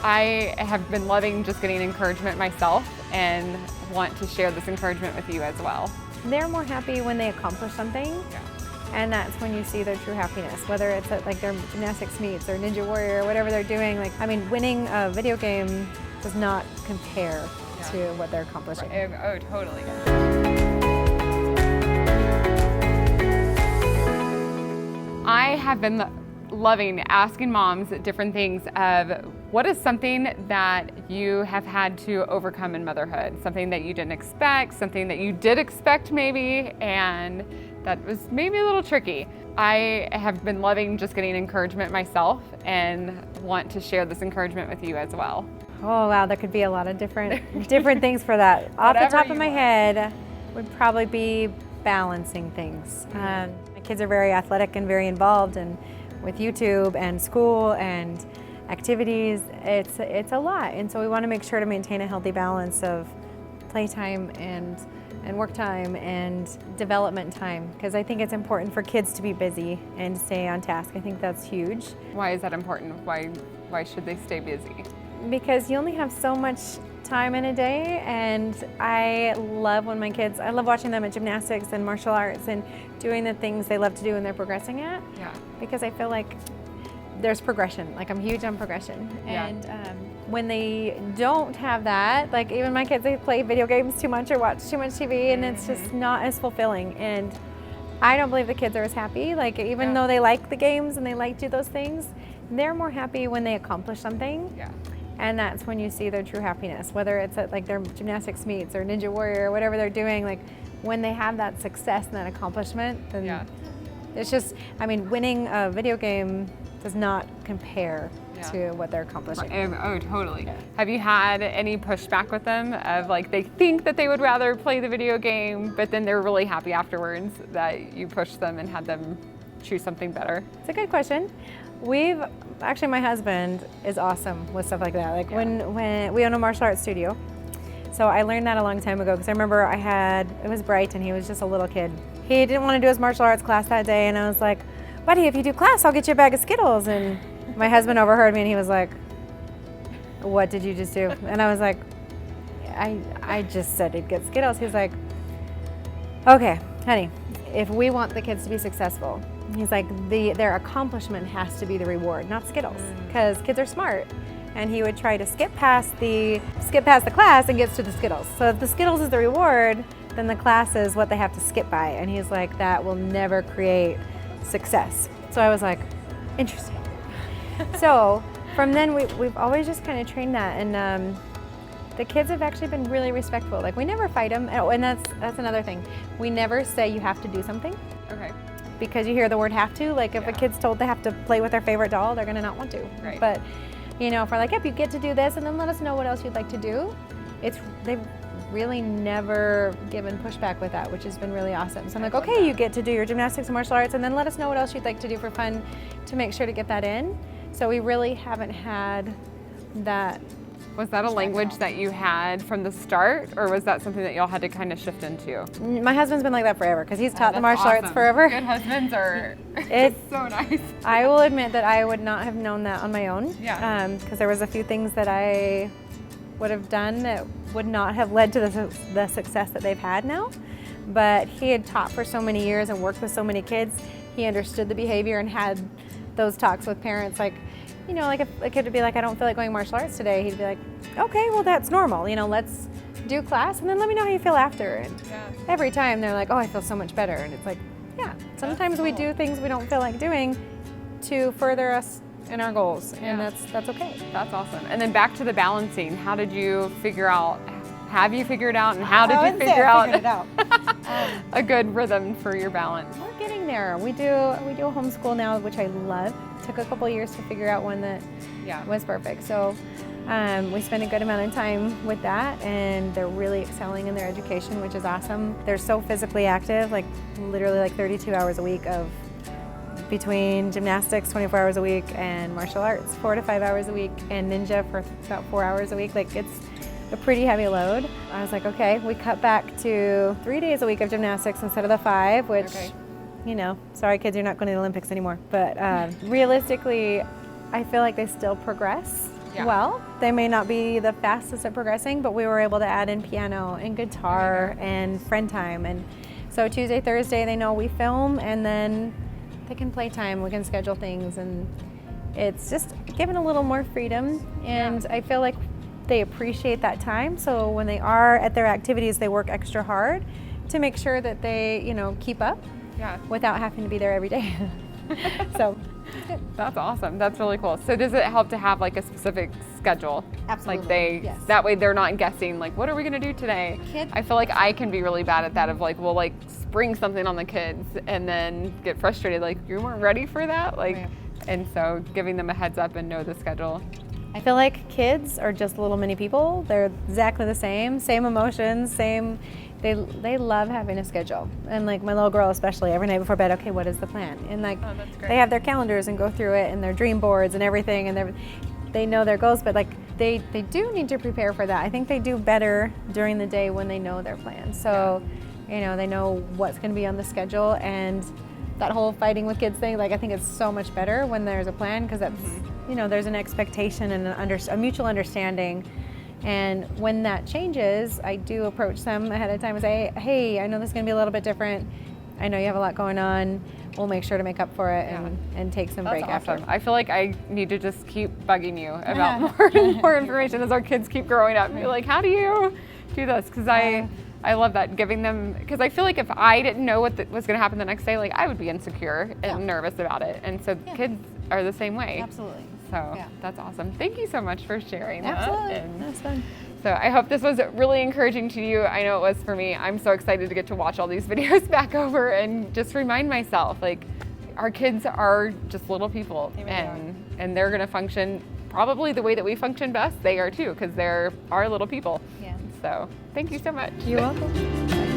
I have been loving just getting encouragement myself and want to share this encouragement with you as well. They're more happy when they accomplish something. Yeah. And that's when you see their true happiness, whether it's at like their gymnastics meets or Ninja Warrior or whatever they're doing. Like, I mean, winning a video game does not compare to what they're accomplishing. Right. Oh, totally. I have been loving asking moms different things of what is something that you have had to overcome in motherhood, something that you didn't expect, something that you did expect maybe, and that was maybe a little tricky. I have been loving just getting encouragement myself and want to share this encouragement with you as well. Oh wow, there could be a lot of different things for that. Off the top of my head would probably be balancing things. My kids are very athletic and very involved, and with YouTube and school and activities, it's a lot. And so we want to make sure to maintain a healthy balance of playtime and work time and development time, because I think it's important for kids to be busy and stay on task. I think that's huge. Why is that important? Why should they stay busy? Because you only have so much time in a day, and I love watching them at gymnastics and martial arts and doing the things they love to do and they're progressing at. Yeah. Because I feel like there's progression. Like, I'm huge on progression. Yeah. And when they don't have that, like even my kids, they play video games too much or watch too much TV, and it's just not as fulfilling. And I don't believe the kids are as happy. Like, even though they like the games and they like to do those things, they're more happy when they accomplish something. Yeah. And that's when you see their true happiness, whether it's at like their gymnastics meets or Ninja Warrior or whatever they're doing. Like, when they have that success and that accomplishment, then it's just, I mean, winning a video game does not compare to what they're accomplishing. Oh, totally. Yeah. Have you had any pushback with them of like they think that they would rather play the video game, but then they're really happy afterwards that you pushed them and had them choose something better? It's a good question. Actually, my husband is awesome with stuff like that. Like when we own a martial arts studio. So I learned that a long time ago, because I remember it was Bright and he was just a little kid. He didn't want to do his martial arts class that day, and I was like, buddy, if you do class, I'll get you a bag of Skittles. And my husband overheard me and he was like, what did you just do? And I was like, I just said he'd get Skittles. He's like, okay, honey, if we want the kids to be successful, he's like, their accomplishment has to be the reward, not Skittles, because kids are smart. And he would try to skip past the class and gets to the Skittles. So if the Skittles is the reward, then the class is what they have to skip by. And he's like, that will never create success. So I was like, interesting. So from then we've always just kind of trained that, and the kids have actually been really respectful. Like, we never fight them. Oh, and that's another thing. We never say you have to do something. Okay. Because you hear the word have to. Like, if a kid's told they have to play with their favorite doll, they're gonna not want to. Right. But you know, if we're like, yep, you get to do this, and then let us know what else you'd like to do. They've really never given pushback with that, which has been really awesome. So I'm like, okay, you get to do your gymnastics and martial arts, and then let us know what else you'd like to do for fun to make sure to get that in. So we really haven't had that. Was that a language that you had from the start, or was that something that y'all had to kind of shift into? My husband's been like that forever, because he's taught the martial arts forever. Good husbands are so nice. I will admit that I would not have known that on my own. Yeah. Because there was a few things that I would have done that would not have led to the success that they've had now. But he had taught for so many years and worked with so many kids. He understood the behavior and had those talks with parents, like, you know, like if a kid would be like, I don't feel like going martial arts today, he'd be like, okay, well, that's normal. You know, let's do class and then let me know how you feel after. And every time they're like, oh, I feel so much better. And it's like, yeah, sometimes we do things we don't feel like doing to further us in our goals, and that's okay. That's awesome. And then back to the balancing. How did you figure out? Have you figured out, and how did you figure out a good rhythm for your balance? We're getting there. We do a homeschool now, which I love. It took a couple years to figure out one that was perfect. So we spend a good amount of time with that, and they're really excelling in their education, which is awesome. They're so physically active, like literally like 32 hours a week of between gymnastics 24 hours a week and martial arts 4 to 5 hours a week, and ninja for about 4 hours a week. Like, it's a pretty heavy load. I was like, okay, we cut back to 3 days a week of gymnastics instead of the 5, which, you know, sorry kids, you're not going to the Olympics anymore. But realistically, I feel like they still progress. well. They may not be the fastest at progressing, but we were able to add in piano and guitar and friend time. And so Tuesday, Thursday, they know we film, and then they can play time. We can schedule things, and it's just given a little more freedom. And I feel like they appreciate that time. So when they are at their activities, they work extra hard to make sure that they, you know, keep up without having to be there every day. So that's awesome. That's really cool. So does it help to have like a specific schedule? Absolutely. Like that way they're not guessing like, what are we gonna do today? I feel like I can be really bad at that of like, we'll like spring something on the kids and then get frustrated like, you weren't ready for that? Like, and so giving them a heads up and know the schedule. I feel like kids are just little mini people. They're exactly the same emotions, they love having a schedule. And like my little girl especially, every night before bed, okay, what is the plan? And like they have their calendars and go through it and their dream boards and everything, and they know their goals, but like they do need to prepare for that. I think they do better during the day when they know their plan. So, you know, they know what's gonna be on the schedule, and that whole fighting with kids thing, like I think it's so much better when there's a plan, because that's, you know, there's an expectation and a mutual understanding. And when that changes, I do approach them ahead of time and say, hey, I know this is gonna be a little bit different. I know you have a lot going on. We'll make sure to make up for it and take some break after. I feel like I need to just keep bugging you about more information as our kids keep growing up. Be like, how do you do this? Because I love that, giving them, because I feel like if I didn't know what was going to happen the next day, like I would be insecure and nervous about it. And so kids are the same way. Absolutely. So that's awesome. Thank you so much for sharing that. Absolutely. That's fun. So I hope this was really encouraging to you. I know it was for me. I'm so excited to get to watch all these videos back over and just remind myself, like, our kids are just little people, and they're going to function probably the way that we function best. They are too, because they're our little people. Yeah. So thank you so much. You're welcome.